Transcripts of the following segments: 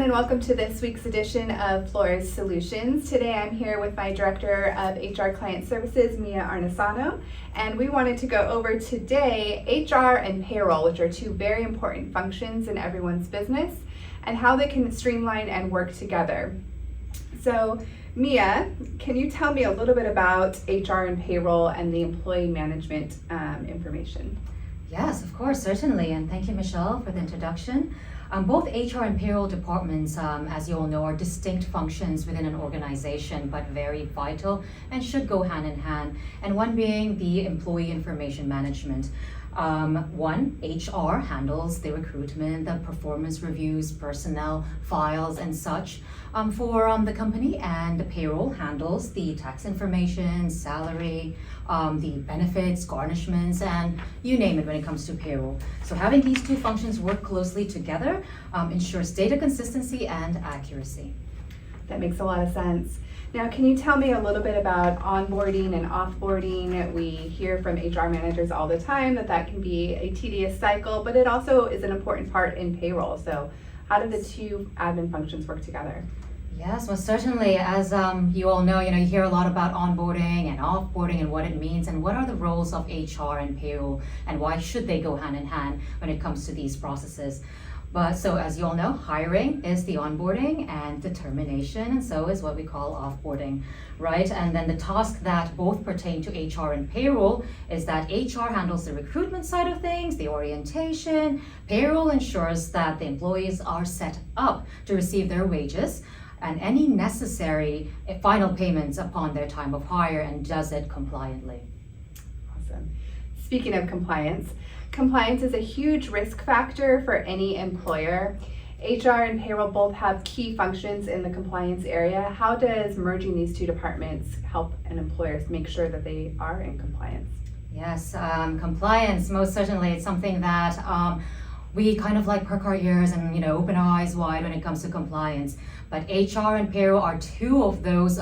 and welcome to this week's edition of FLORES Solutions. Today I'm here with my Director of HR Client Services, Mia Arnesano, and we wanted to go over today HR and payroll, which are two very important functions in everyone's business, and how they can streamline and work together. So Mia, can you tell me a little bit about HR and payroll and the employee management information? Yes, of course, certainly, and thank you, Michelle, for the introduction. Both HR and payroll departments, as you all know, are distinct functions within an organization, but very vital and should go hand in hand. And one being the employee information management. HR handles the recruitment, the performance reviews, personnel files, and such for the company, and the payroll handles the tax information, salary, the benefits, garnishments, and you name it when it comes to payroll. So having these two functions work closely together ensures data consistency and accuracy. That makes a lot of sense. Now, can you tell me a little bit about onboarding and offboarding? We hear from HR managers all the time that can be a tedious cycle, but it also is an important part in payroll. So how do the two admin functions work together? Yes, well, certainly, as you all know, you hear a lot about onboarding and offboarding and what it means and what are the roles of HR and payroll and why should they go hand in hand when it comes to these processes. But so as you all know, hiring is the onboarding and determination, and so is what we call offboarding, right? And then the task that both pertain to HR and payroll is that HR handles the recruitment side of things, the orientation. Payroll ensures that the employees are set up to receive their wages and any necessary final payments upon their time of hire, and does it compliantly. Awesome. Speaking of compliance is a huge risk factor for any employer. HR and payroll both have key functions in the compliance area. How does merging these two departments help an employer make sure that they are in compliance? Yes, compliance, most certainly, it's something that we kind of like perk our ears and open our eyes wide when it comes to compliance. But HR and payroll are two of those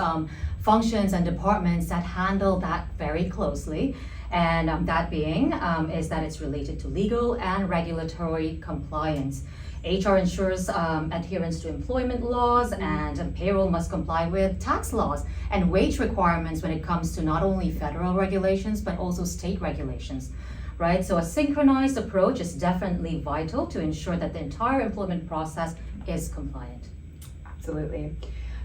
functions and departments that handle that very closely. And that being is that it's related to legal and regulatory compliance. HR ensures adherence to employment laws, and payroll must comply with tax laws and wage requirements when it comes to not only federal regulations but also state regulations. Right? So a synchronized approach is definitely vital to ensure that the entire employment process is compliant. Absolutely.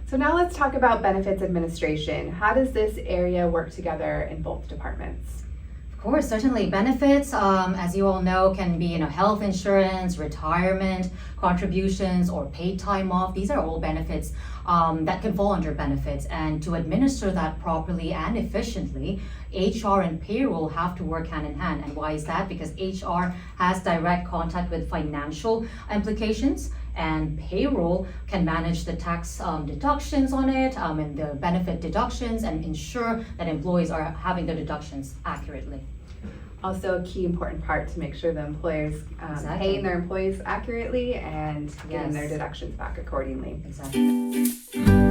So now let's talk about benefits administration. How does this area work together in both departments? Of course, certainly. Benefits, as you all know, can be health insurance, retirement, contributions, or paid time off. These are all benefits that can fall under benefits. And to administer that properly and efficiently, HR and payroll have to work hand in hand. And why is that? Because HR has direct contact with financial implications, and payroll can manage the tax deductions on it and the benefit deductions and ensure that employees are having the deductions accurately. Also a key important part to make sure the employers paying their employees accurately and getting their deductions back accordingly. Exactly.